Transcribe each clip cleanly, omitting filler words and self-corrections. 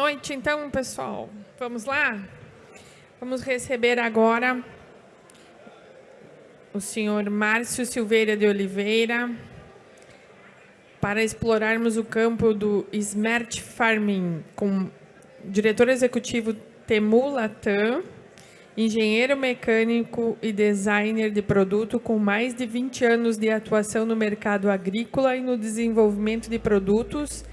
noite, então, pessoal. Vamos lá? Vamos receber agora o senhor Márcio Silveira de Oliveira para explorarmos o campo do Smart Farming com o diretor executivo Temu Latam, engenheiro mecânico e designer de produto com mais de 20 anos de atuação no mercado agrícola e no desenvolvimento de produtos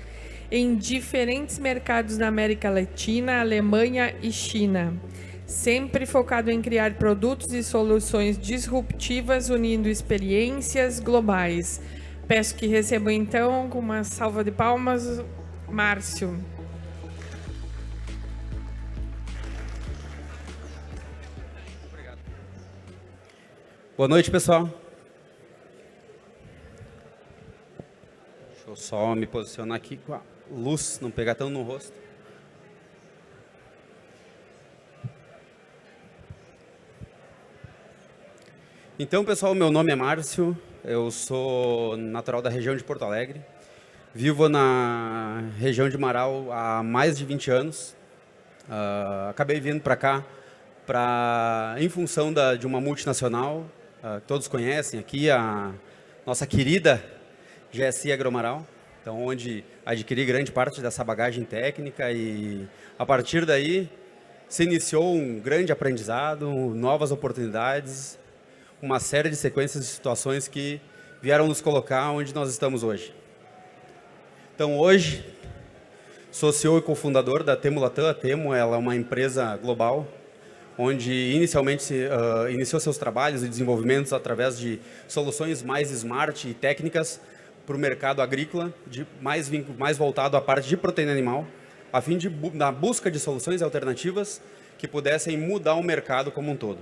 em diferentes mercados da América Latina, Alemanha e China, sempre focado em criar produtos e soluções disruptivas, unindo experiências globais. Peço que recebam, então, com uma salva de palmas, Márcio. Obrigado. Boa noite, pessoal. Deixa eu só me posicionar aqui com a luz, não pegar tão no rosto. Então, pessoal, meu nome é Márcio, eu sou natural da região de Porto Alegre, vivo na região de Marau há mais de 20 anos. Acabei vindo para cá em função de uma multinacional, todos conhecem aqui, a nossa querida GSI Agromarau, então, onde adquiri grande parte dessa bagagem técnica e, a partir daí, se iniciou um grande aprendizado, novas oportunidades, uma série de sequências de situações que vieram nos colocar onde nós estamos hoje. Então, hoje, sou CEO e cofundador da Temu Latam. A Temu ela é uma empresa global, onde inicialmente iniciou seus trabalhos e desenvolvimentos através de soluções mais smart e técnicas para o mercado agrícola, mais voltado à parte de proteína animal, a fim de na busca de soluções alternativas que pudessem mudar o mercado como um todo.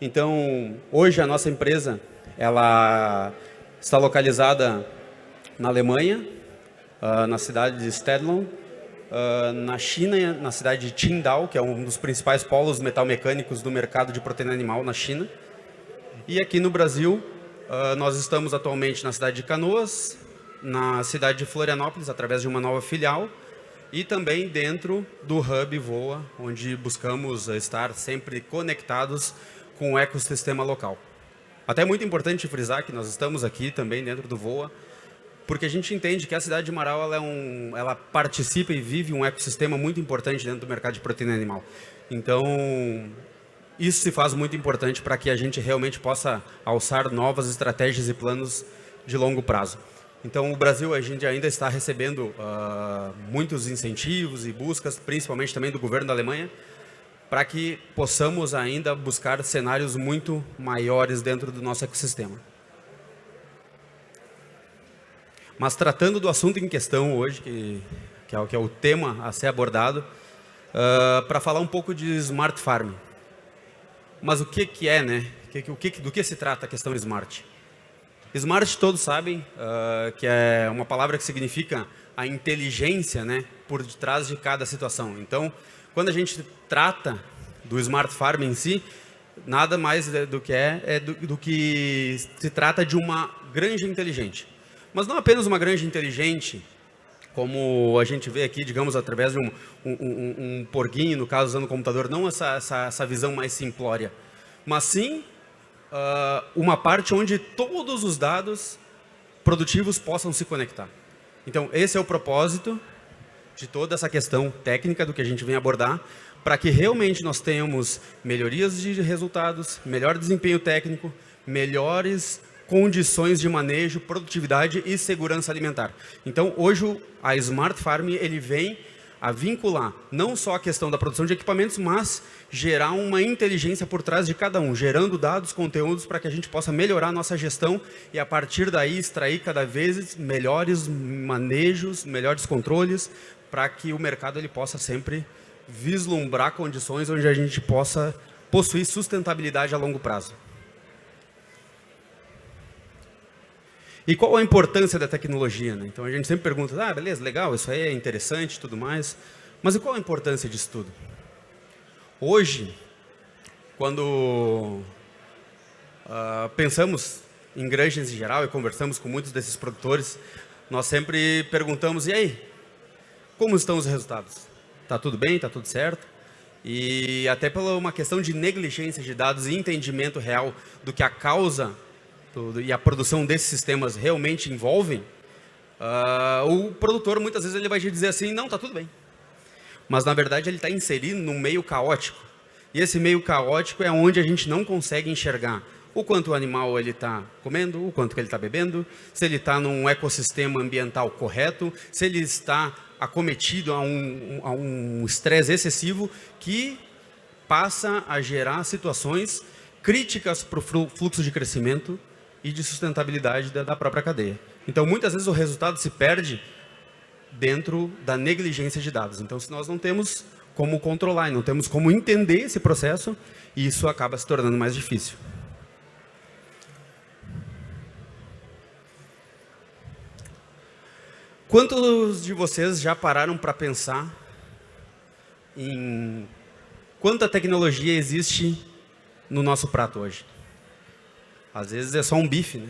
Então, hoje a nossa empresa ela está localizada na Alemanha, na cidade de Stedlon, na China, na cidade de Qingdao, que é um dos principais polos metalmecânicos do mercado de proteína animal na China. E aqui no Brasil, nós estamos atualmente na cidade de Canoas, na cidade de Florianópolis, através de uma nova filial, e também dentro do Hub Voa, onde buscamos estar sempre conectados com o ecossistema local. Até é muito importante frisar que nós estamos aqui também dentro do Voa, porque a gente entende que a cidade de Marau ela participa e vive um ecossistema muito importante dentro do mercado de proteína animal. Então, isso se faz muito importante para que a gente realmente possa alçar novas estratégias e planos de longo prazo. Então, o Brasil, a gente ainda está recebendo muitos incentivos e buscas, principalmente também do governo da Alemanha, para que possamos ainda buscar cenários muito maiores dentro do nosso ecossistema. Mas tratando do assunto em questão hoje, que é o tema a ser abordado, para falar um pouco de Smart Farming. Mas o que é, né? Do que se trata a questão Smart? Smart, todos sabem, que é uma palavra que significa a inteligência, né, por detrás de cada situação. Então, quando a gente trata do Smart Farming em si, nada mais do que se trata de uma granja inteligente. Mas não apenas uma granja inteligente, como a gente vê aqui, digamos, através de um porquinho, no caso, usando o computador, não essa visão mais simplória, mas sim uma parte onde todos os dados produtivos possam se conectar. Então, esse é o propósito de toda essa questão técnica do que a gente vem abordar, para que realmente nós tenhamos melhorias de resultados, melhor desempenho técnico, melhores condições de manejo, produtividade e segurança alimentar. Então, hoje, a Smart Farming ele vem a vincular não só a questão da produção de equipamentos, mas gerar uma inteligência por trás de cada um, gerando dados, conteúdos para que a gente possa melhorar a nossa gestão e, a partir daí, extrair cada vez melhores manejos, melhores controles, para que o mercado ele possa sempre vislumbrar condições onde a gente possa possuir sustentabilidade a longo prazo. E qual a importância da tecnologia, né? Então a gente sempre pergunta, beleza, legal, isso aí é interessante e tudo mais, mas e qual a importância disso tudo? Hoje, quando pensamos em granjas em geral e conversamos com muitos desses produtores, nós sempre perguntamos, e aí, como estão os resultados? Está tudo bem? Está tudo certo? E até por uma questão de negligência de dados e entendimento real do que a causa e a produção desses sistemas realmente envolvem, o produtor muitas vezes ele vai dizer assim, não, está tudo bem. Mas na verdade ele está inserido num meio caótico. E esse meio caótico é onde a gente não consegue enxergar o quanto o animal ele está comendo, o quanto que ele está bebendo, se ele está num ecossistema ambiental correto, se ele está acometido a um estresse excessivo que passa a gerar situações críticas para o fluxo de crescimento e de sustentabilidade da própria cadeia. Então, muitas vezes o resultado se perde dentro da negligência de dados. Então, se nós não temos como controlar, não temos como entender esse processo, isso acaba se tornando mais difícil. Quantos de vocês já pararam para pensar em quanta tecnologia existe no nosso prato hoje? Às vezes é só um bife, né?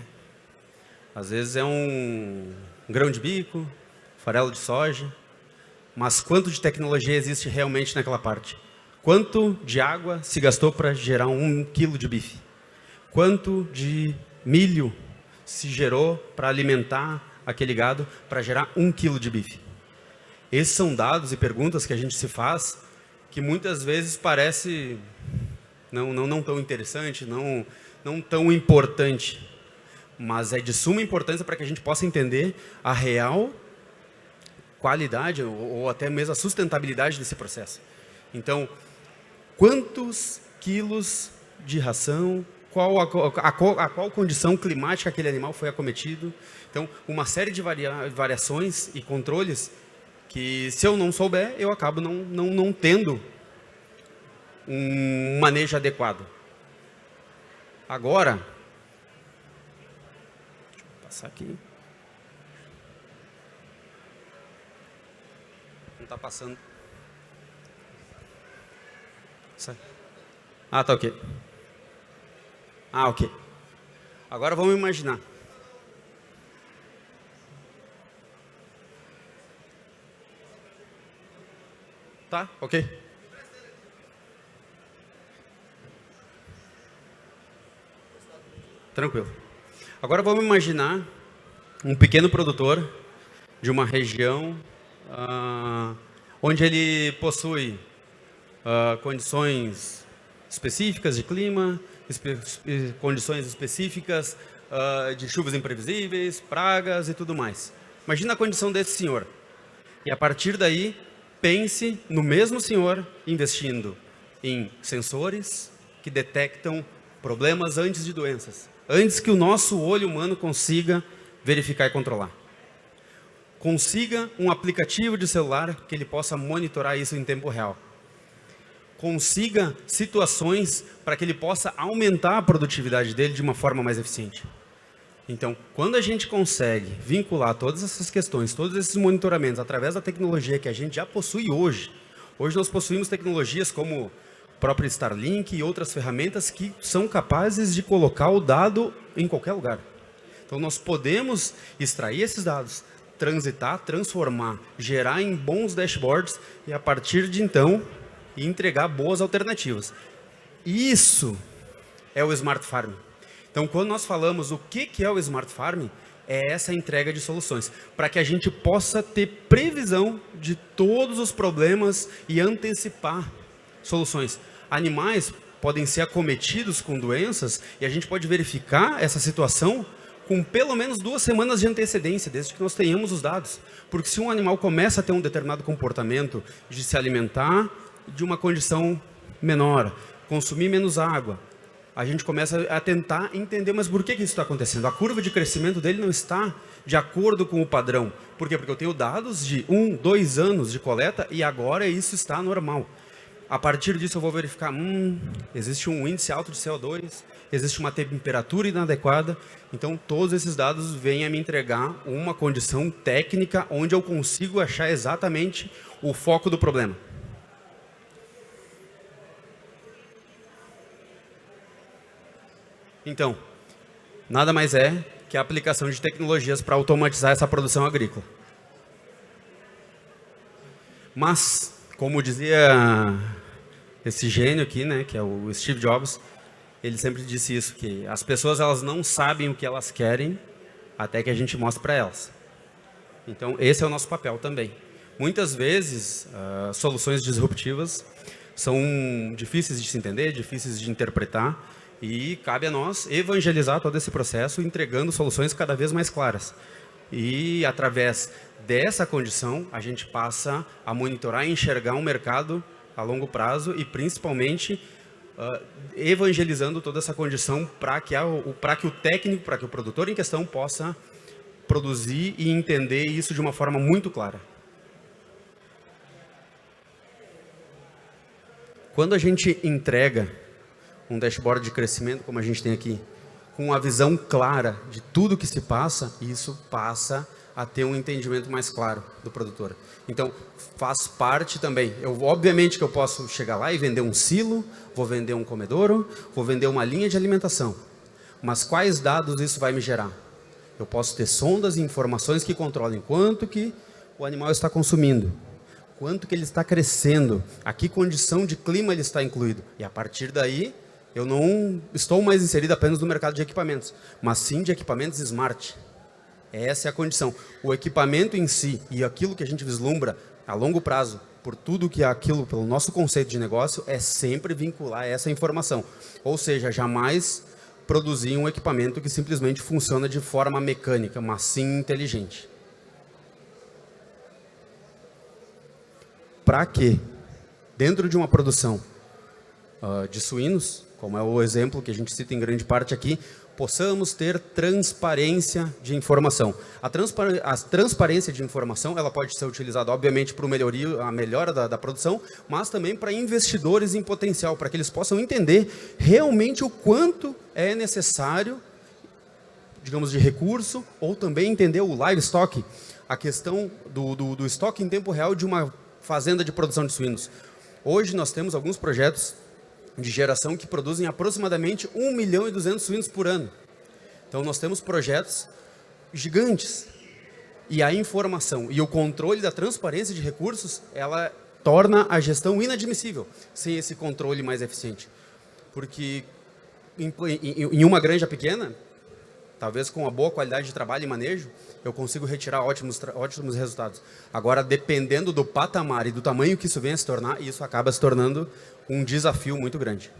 Às vezes é um grão de bico, farelo de soja. Mas quanto de tecnologia existe realmente naquela parte? Quanto de água se gastou para gerar 1 quilo de bife? Quanto de milho se gerou para alimentar aquele gado para gerar 1 quilo de bife? Esses são dados e perguntas que a gente se faz que muitas vezes parece não tão interessante, não tão importante, mas é de suma importância para que a gente possa entender a real qualidade ou até mesmo a sustentabilidade desse processo. Então, quantos quilos de ração, a qual condição climática aquele animal foi acometido? Então, uma série de variações e controles que, se eu não souber, eu acabo não tendo um manejo adequado. Agora, deixa eu passar aqui. Não está passando. Ah, tá ok. Ah, ok. Agora vamos imaginar. Tá, ok. Tranquilo. Agora vamos imaginar um pequeno produtor de uma região onde ele possui condições específicas de clima, condições específicas de chuvas imprevisíveis, pragas e tudo mais. Imagina a condição desse senhor. E a partir daí, pense no mesmo senhor investindo em sensores que detectam problemas antes de doenças, antes que o nosso olho humano consiga verificar e controlar. Consiga um aplicativo de celular que ele possa monitorar isso em tempo real. Consiga situações para que ele possa aumentar a produtividade dele de uma forma mais eficiente. Então, quando a gente consegue vincular todas essas questões, todos esses monitoramentos através da tecnologia que a gente já possui hoje nós possuímos tecnologias como o próprio Starlink e outras ferramentas que são capazes de colocar o dado em qualquer lugar. Então, nós podemos extrair esses dados, transitar, transformar, gerar em bons dashboards e, a partir de então, entregar boas alternativas. Isso é o Smart Farming. Então, quando nós falamos o que é o Smart Farming, é essa entrega de soluções, para que a gente possa ter previsão de todos os problemas e antecipar soluções. Animais podem ser acometidos com doenças e a gente pode verificar essa situação com pelo menos 2 semanas de antecedência, desde que nós tenhamos os dados. Porque se um animal começa a ter um determinado comportamento de se alimentar de uma condição menor, consumir menos água, a gente começa a tentar entender, mas por que isso está acontecendo? A curva de crescimento dele não está de acordo com o padrão. Por quê? Porque eu tenho dados de 1, 2 anos de coleta e agora isso está normal. A partir disso eu vou verificar, existe um índice alto de CO2, existe uma temperatura inadequada, então todos esses dados vêm a me entregar uma condição técnica onde eu consigo achar exatamente o foco do problema. Então, nada mais é que a aplicação de tecnologias para automatizar essa produção agrícola. Mas, como dizia esse gênio aqui, né, que é o Steve Jobs, ele sempre disse isso, que as pessoas elas não sabem o que elas querem até que a gente mostre para elas. Então, esse é o nosso papel também. Muitas vezes, soluções disruptivas são difíceis de se entender, difíceis de interpretar, e cabe a nós evangelizar todo esse processo, entregando soluções cada vez mais claras. E, através dessa condição, a gente passa a monitorar e enxergar um mercado a longo prazo e, principalmente, evangelizando toda essa condição para que o técnico, para que o produtor em questão possa produzir e entender isso de uma forma muito clara. Quando a gente entrega um dashboard de crescimento, como a gente tem aqui, com uma visão clara de tudo que se passa, isso passa a ter um entendimento mais claro do produtor. Então, faz parte também. Obviamente que eu posso chegar lá e vender um silo, vou vender um comedouro, vou vender uma linha de alimentação. Mas quais dados isso vai me gerar? Eu posso ter sondas e informações que controlem quanto que o animal está consumindo, quanto que ele está crescendo, a que condição de clima ele está incluído. E a partir daí, eu não estou mais inserido apenas no mercado de equipamentos, mas sim de equipamentos smart. Essa é a condição. O equipamento em si e aquilo que a gente vislumbra a longo prazo, por tudo que é aquilo, pelo nosso conceito de negócio, é sempre vincular essa informação. Ou seja, jamais produzir um equipamento que simplesmente funciona de forma mecânica, mas sim inteligente. Para que, dentro de uma produção de suínos, como é o exemplo que a gente cita em grande parte aqui, possamos ter transparência de informação. A transparência de informação ela pode ser utilizada, obviamente, para a melhora da produção, mas também para investidores em potencial, para que eles possam entender realmente o quanto é necessário, digamos, de recurso, ou também entender o livestock, a questão do estoque em tempo real de uma fazenda de produção de suínos. Hoje nós temos alguns projetos de geração que produzem aproximadamente 1.200.000 suínos por ano. Então nós temos projetos gigantes. E a informação e o controle da transparência de recursos, ela torna a gestão inadmissível sem esse controle mais eficiente. Porque em uma granja pequena, talvez com uma boa qualidade de trabalho e manejo, eu consigo retirar ótimos resultados. Agora, dependendo do patamar e do tamanho que isso venha a se tornar, isso acaba se tornando um desafio muito grande.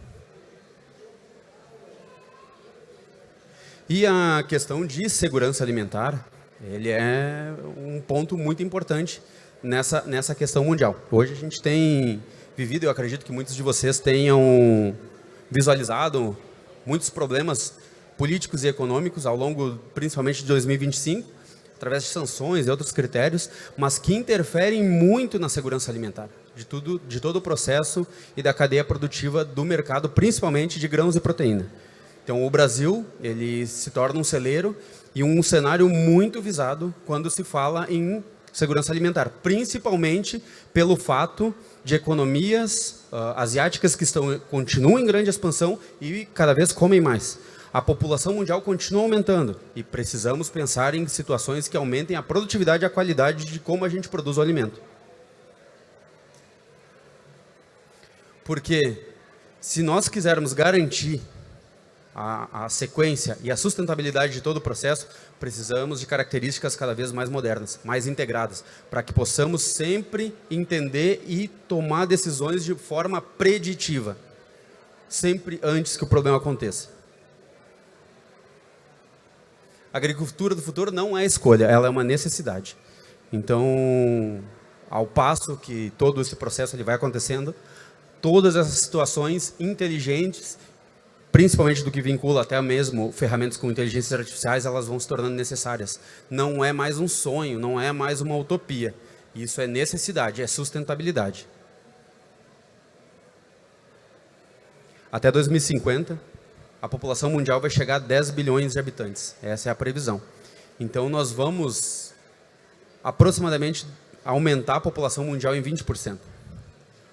E a questão de segurança alimentar, ele é um ponto muito importante nessa questão mundial. Hoje a gente tem vivido, eu acredito que muitos de vocês tenham visualizado muitos problemas políticos e econômicos ao longo, principalmente de 2025, através de sanções e outros critérios, mas que interferem muito na segurança alimentar, de todo o processo e da cadeia produtiva do mercado, principalmente de grãos e proteína. Então, o Brasil, ele se torna um celeiro e um cenário muito visado quando se fala em segurança alimentar, principalmente pelo fato de economias asiáticas que continuam em grande expansão e cada vez comem mais. A população mundial continua aumentando e precisamos pensar em situações que aumentem a produtividade e a qualidade de como a gente produz o alimento. Porque se nós quisermos garantir a sequência e a sustentabilidade de todo o processo, precisamos de características cada vez mais modernas, mais integradas, para que possamos sempre entender e tomar decisões de forma preditiva, sempre antes que o problema aconteça. A agricultura do futuro não é escolha, ela é uma necessidade. Então, ao passo que todo esse processo ele vai acontecendo, todas essas situações inteligentes, principalmente do que vincula até mesmo ferramentas com inteligências artificiais, elas vão se tornando necessárias. Não é mais um sonho, não é mais uma utopia. Isso é necessidade, é sustentabilidade. Até 2050... a população mundial vai chegar a 10 bilhões de habitantes. Essa é a previsão. Então, nós vamos aproximadamente aumentar a população mundial em 20%.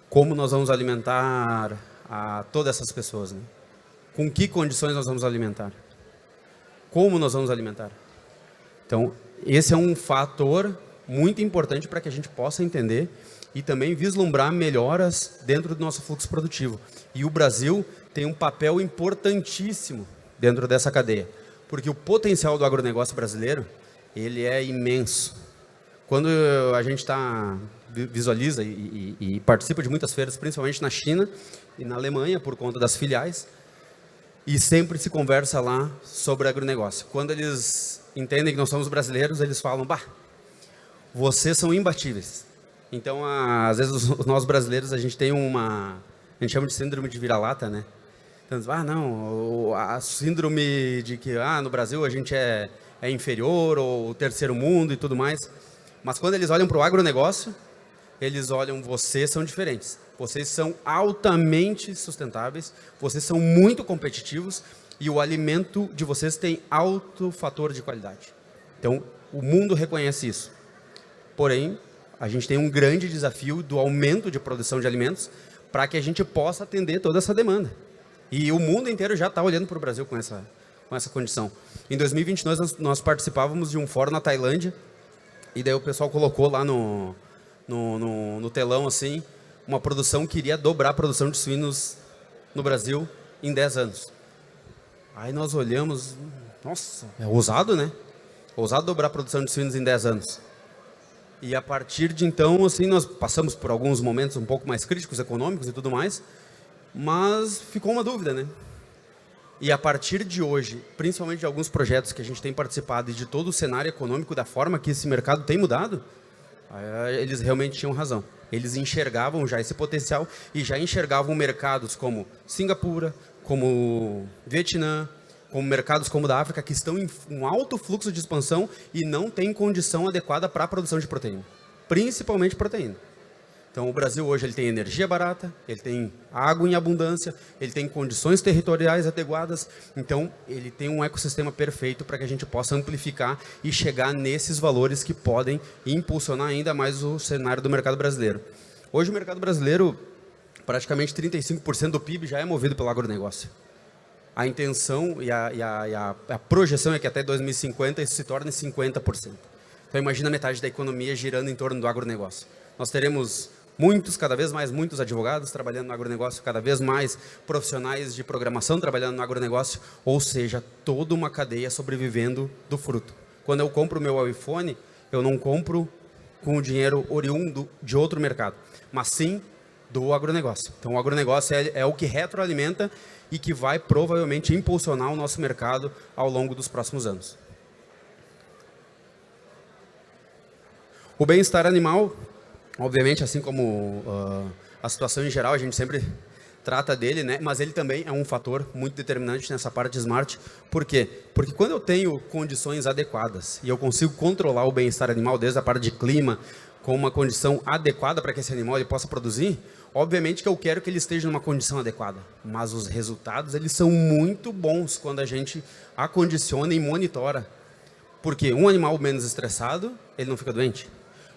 Como nós vamos alimentar a todas essas pessoas? Né? Com que condições nós vamos alimentar? Como nós vamos alimentar? Então, esse é um fator muito importante para que a gente possa entender e também vislumbrar melhoras dentro do nosso fluxo produtivo. E o Brasil tem um papel importantíssimo dentro dessa cadeia, porque o potencial do agronegócio brasileiro, ele é imenso. Quando a gente visualiza e participa de muitas feiras, principalmente na China e na Alemanha, por conta das filiais, e sempre se conversa lá sobre agronegócio. Quando eles entendem que nós somos brasileiros, eles falam, bah, vocês são imbatíveis. Então, às vezes, nós brasileiros, a gente tem a gente chama de síndrome de vira-lata, né? Então, não, a síndrome de que no Brasil a gente é inferior, ou terceiro mundo e tudo mais. Mas quando eles olham para o agronegócio, eles olham, vocês são diferentes. Vocês são altamente sustentáveis, vocês são muito competitivos e o alimento de vocês tem alto fator de qualidade. Então, o mundo reconhece isso. Porém, a gente tem um grande desafio do aumento de produção de alimentos para que a gente possa atender toda essa demanda. E o mundo inteiro já está olhando para o Brasil com essa condição. Em 2022, nós participávamos de um fórum na Tailândia, e daí o pessoal colocou lá no telão, assim, uma produção que iria dobrar a produção de suínos no Brasil em 10 anos. Aí nós olhamos, nossa, é ousado, né? Ousado dobrar a produção de suínos em 10 anos. E a partir de então, assim, nós passamos por alguns momentos um pouco mais críticos, econômicos e tudo mais, mas ficou uma dúvida, né? E a partir de hoje, principalmente de alguns projetos que a gente tem participado e de todo o cenário econômico, da forma que esse mercado tem mudado, eles realmente tinham razão. Eles enxergavam já esse potencial e já enxergavam mercados como Singapura, como Vietnã, como mercados como o da África, que estão em um alto fluxo de expansão e não têm condição adequada para a produção de proteína, principalmente proteína. Então, o Brasil hoje ele tem energia barata, ele tem água em abundância, ele tem condições territoriais adequadas, então ele tem um ecossistema perfeito para que a gente possa amplificar e chegar nesses valores que podem impulsionar ainda mais o cenário do mercado brasileiro. Hoje o mercado brasileiro, praticamente 35% do PIB já é movido pelo agronegócio. A intenção e a projeção é que até 2050 isso se torne 50%. Então imagina metade da economia girando em torno do agronegócio. Nós teremos cada vez mais muitos advogados trabalhando no agronegócio, cada vez mais profissionais de programação trabalhando no agronegócio, ou seja, toda uma cadeia sobrevivendo do fruto. Quando eu compro o meu iPhone, eu não compro com o dinheiro oriundo de outro mercado, mas sim do agronegócio. Então o agronegócio é o que retroalimenta e que vai provavelmente impulsionar o nosso mercado ao longo dos próximos anos. O bem-estar animal, obviamente, assim como a situação em geral, a gente sempre trata dele, né? Mas ele também é um fator muito determinante nessa parte de smart. Por quê? Porque quando eu tenho condições adequadas e eu consigo controlar o bem-estar animal, desde a parte de clima, com uma condição adequada para que esse animal ele possa produzir, obviamente que eu quero que ele esteja numa condição adequada. Mas os resultados eles são muito bons quando a gente acondiciona e monitora. Porque um animal menos estressado, ele não fica doente.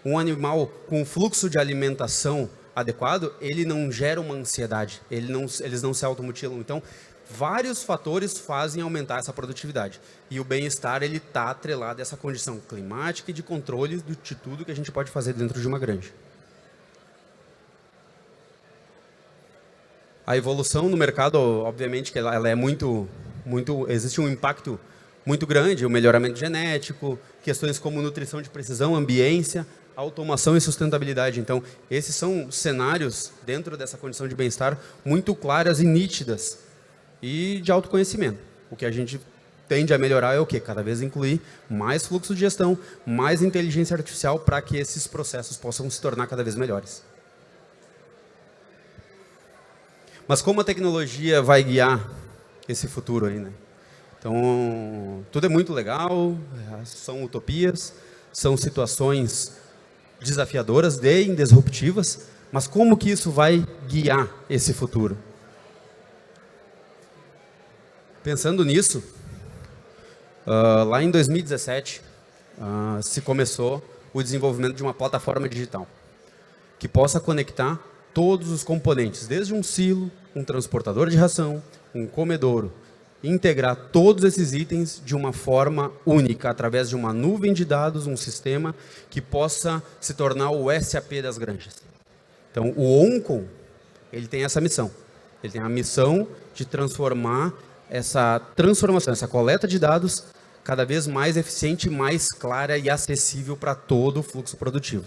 Um animal com fluxo de alimentação adequado, ele não gera uma ansiedade, eles não se automutilam. Então, vários fatores fazem aumentar essa produtividade. E o bem-estar, ele está atrelado a essa condição climática e de controle de tudo que a gente pode fazer dentro de uma granja. A evolução no mercado, obviamente, que ela é muito, existe um impacto muito grande, o melhoramento genético, questões como nutrição de precisão, ambiência, automação e sustentabilidade. Então, esses são cenários, dentro dessa condição de bem-estar, muito claras e nítidas e de autoconhecimento. O que a gente tende a melhorar é o quê? Cada vez incluir mais fluxo de gestão, mais inteligência artificial para que esses processos possam se tornar cada vez melhores. Mas como a tecnologia vai guiar esse futuro aí, né? Então, tudo é muito legal, são utopias, são situações desafiadoras, disruptivas, mas como que isso vai guiar esse futuro? Pensando nisso, lá em 2017, se começou o desenvolvimento de uma plataforma digital que possa conectar todos os componentes, desde um silo, um transportador de ração, um comedouro, integrar todos esses itens de uma forma única, através de uma nuvem de dados, um sistema que possa se tornar o SAP das granjas. Então, o Oncom, ele tem essa missão. Ele tem a missão de transformar essa transformação, essa coleta de dados, cada vez mais eficiente, mais clara e acessível para todo o fluxo produtivo.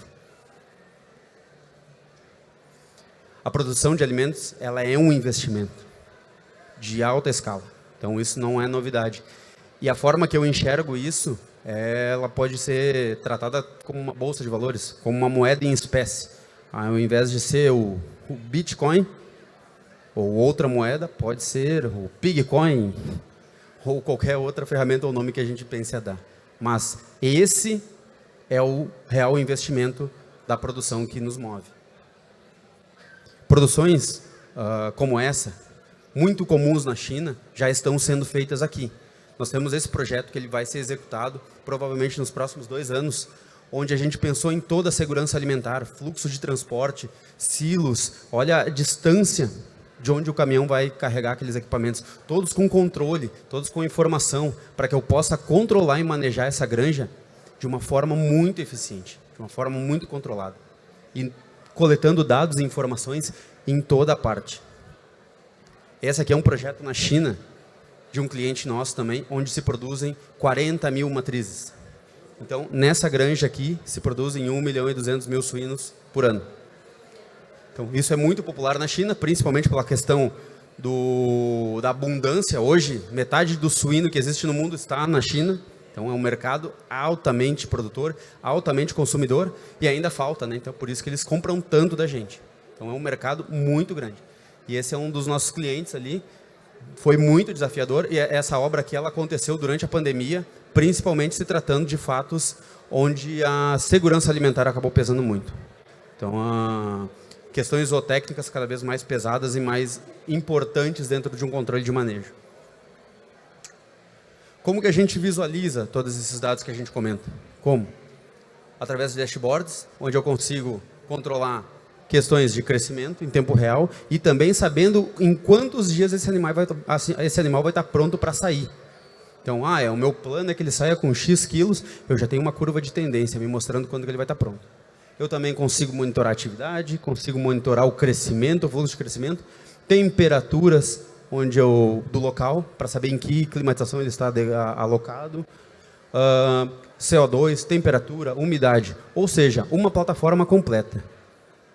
A produção de alimentos, ela é um investimento de alta escala. Então, isso não é novidade. E a forma que eu enxergo isso, ela pode ser tratada como uma bolsa de valores, como uma moeda em espécie. Ao invés de ser o Bitcoin, ou outra moeda, pode ser o Pigcoin, ou qualquer outra ferramenta ou nome que a gente pense a dar. Mas esse é o real investimento da produção que nos move. Produções como essa, muito comuns na China, já estão sendo feitas aqui. Nós temos esse projeto que ele vai ser executado provavelmente nos próximos 2 anos, onde a gente pensou em toda a segurança alimentar, fluxo de transporte, silos, olha a distância de onde o caminhão vai carregar aqueles equipamentos, todos com controle, todos com informação, para que eu possa controlar e manejar essa granja de uma forma muito eficiente, de uma forma muito controlada, e coletando dados e informações em toda a parte. Esse aqui é um projeto na China, de um cliente nosso também, onde se produzem 40 mil matrizes. Então, nessa granja aqui, se produzem 1.200.000 suínos por ano. Então, isso é muito popular na China, principalmente pela questão da abundância. Hoje, metade do suíno que existe no mundo está na China. Então, é um mercado altamente produtor, altamente consumidor, e ainda falta, né? Então, por isso que eles compram tanto da gente. Então, é um mercado muito grande. E esse é um dos nossos clientes ali. Foi muito desafiador, e essa obra aqui ela aconteceu durante a pandemia, principalmente se tratando de fatos onde a segurança alimentar acabou pesando muito. Então, questões zootécnicas cada vez mais pesadas e mais importantes dentro de um controle de manejo. Como que a gente visualiza todos esses dados que a gente comenta? Como? Através de dashboards, onde eu consigo controlar questões de crescimento em tempo real e também sabendo em quantos dias esse animal vai estar pronto para sair. Então, o meu plano é que ele saia com X quilos, eu já tenho uma curva de tendência me mostrando quando ele vai estar pronto. Eu também consigo monitorar a atividade, consigo monitorar o crescimento, o fluxo de crescimento, temperaturas do local, para saber em que climatização ele está alocado, CO2, temperatura, umidade, ou seja, uma plataforma completa.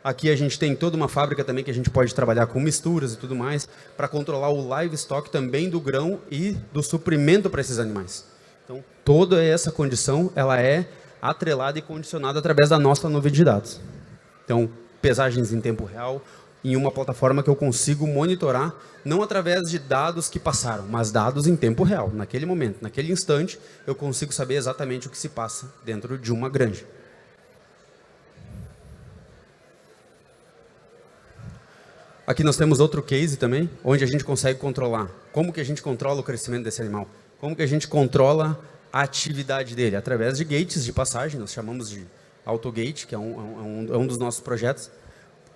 Aqui a gente tem toda uma fábrica também que a gente pode trabalhar com misturas e tudo mais, para controlar o livestock também do grão e do suprimento para esses animais. Então, toda essa condição, ela é atrelada e condicionada através da nossa nuvem de dados. Então, pesagens em tempo real, em uma plataforma que eu consigo monitorar, não através de dados que passaram, mas dados em tempo real. Naquele momento, naquele instante, eu consigo saber exatamente o que se passa dentro de uma granja. Aqui nós temos outro case também, onde a gente consegue controlar. Como que a gente controla o crescimento desse animal? Como que a gente controla a atividade dele? Através de gates de passagem, nós chamamos de AutoGate, que é um dos nossos projetos,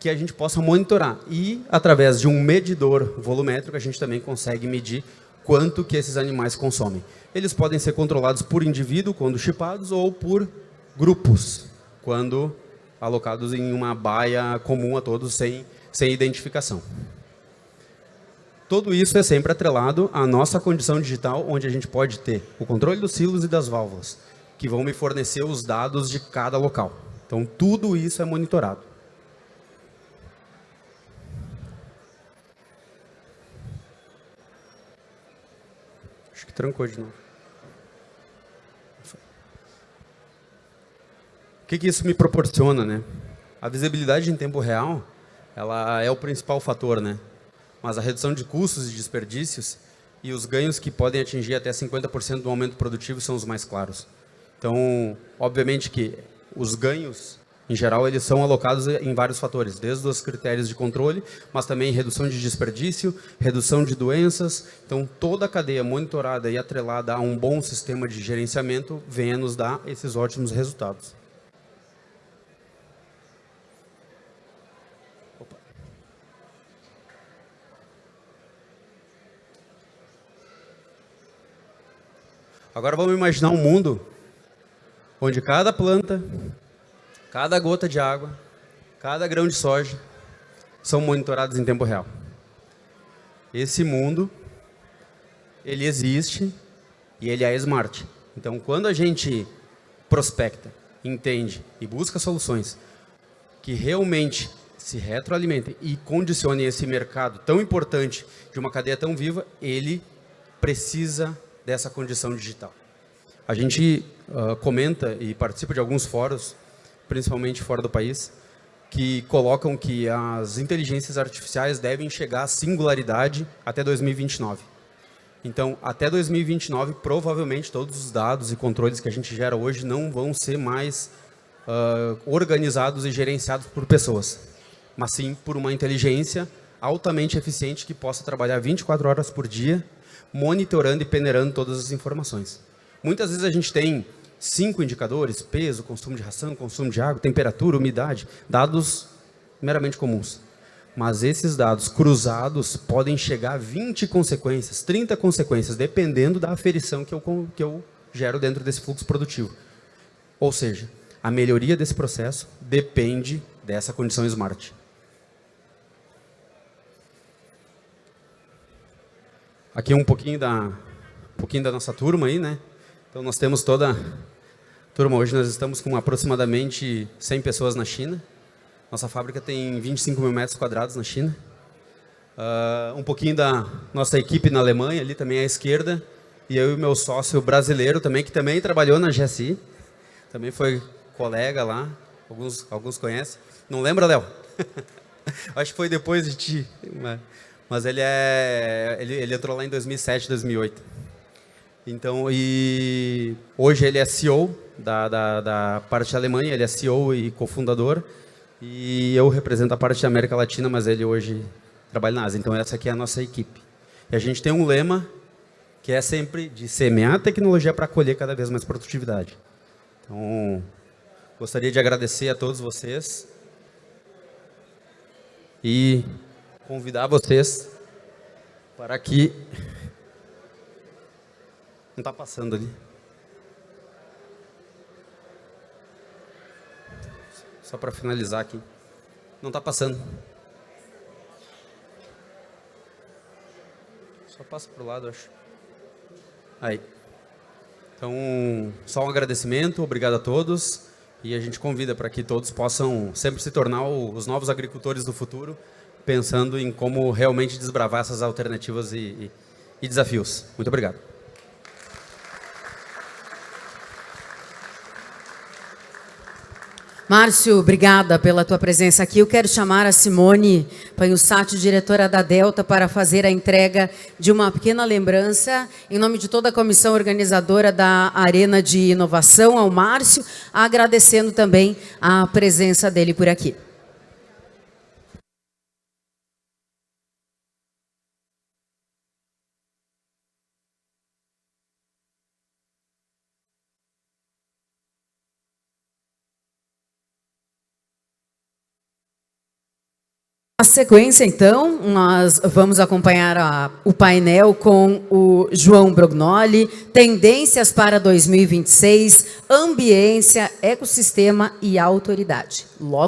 que a gente possa monitorar. E, através de um medidor volumétrico, a gente também consegue medir quanto que esses animais consomem. Eles podem ser controlados por indivíduo, quando chipados, ou por grupos, quando alocados em uma baia comum a todos, sem identificação. Tudo isso é sempre atrelado à nossa condição digital, onde a gente pode ter o controle dos silos e das válvulas, que vão me fornecer os dados de cada local. Então, tudo isso é monitorado. Acho que trancou de novo. O que isso me proporciona, né? A visibilidade em tempo real, ela é o principal fator, né? Mas a redução de custos e desperdícios e os ganhos que podem atingir até 50% do aumento produtivo são os mais claros. Então, obviamente que os ganhos, em geral, eles são alocados em vários fatores, desde os critérios de controle, mas também redução de desperdício, redução de doenças. Então, toda a cadeia monitorada e atrelada a um bom sistema de gerenciamento vem a nos dar esses ótimos resultados. Agora vamos imaginar um mundo onde cada planta, cada gota de água, cada grão de soja são monitorados em tempo real. Esse mundo, ele existe e ele é smart. Então, quando a gente prospecta, entende e busca soluções que realmente se retroalimentem e condicionem esse mercado tão importante de uma cadeia tão viva, ele precisa dessa condição digital. A gente comenta e participa de alguns fóruns, principalmente fora do país, que colocam que as inteligências artificiais devem chegar à singularidade até 2029. Então, até 2029, provavelmente todos os dados e controles que a gente gera hoje não vão ser mais organizados e gerenciados por pessoas, mas sim por uma inteligência altamente eficiente que possa trabalhar 24 horas por dia, monitorando e peneirando todas as informações. Muitas vezes a gente tem 5 indicadores: peso, consumo de ração, consumo de água, temperatura, umidade, dados meramente comuns. Mas esses dados cruzados podem chegar a 20 consequências, 30 consequências, dependendo da aferição que eu gero dentro desse fluxo produtivo. Ou seja, a melhoria desse processo depende dessa condição smart. Aqui um pouquinho da nossa turma aí, né? Então nós temos toda a turma. Hoje nós estamos com aproximadamente 100 pessoas na China. Nossa fábrica tem 25 mil metros quadrados na China. Um pouquinho da nossa equipe na Alemanha, ali também à esquerda. E eu e meu sócio brasileiro também, que também trabalhou na GSI. Também foi colega lá, alguns conhecem. Não lembra, Léo? Acho que foi depois de ti. Mas ele entrou lá em 2007, 2008. Então, e hoje ele é CEO da parte da Alemanha, ele é CEO e cofundador. E eu represento a parte da América Latina, mas ele hoje trabalha na Ásia. Então, essa aqui é a nossa equipe. E a gente tem um lema que é sempre de semear tecnologia para colher cada vez mais produtividade. Então, gostaria de agradecer a todos vocês e convidar vocês para que... Não está passando ali. Só para finalizar aqui. Não está passando. Só passa para o lado, acho. Aí. Então, só um agradecimento, obrigado a todos. E a gente convida para que todos possam sempre se tornar os novos agricultores do futuro, pensando em como realmente desbravar essas alternativas e desafios. Muito obrigado. Márcio, obrigada pela tua presença aqui. Eu quero chamar a Simone Panhussati, diretora da Delta, para fazer a entrega de uma pequena lembrança, em nome de toda a comissão organizadora da Arena de Inovação, ao Márcio, agradecendo também a presença dele por aqui. Na sequência, então, nós vamos acompanhar o painel com o João Brognoli, Tendências para 2026, Ambiência, Ecossistema e Autoridade. Logo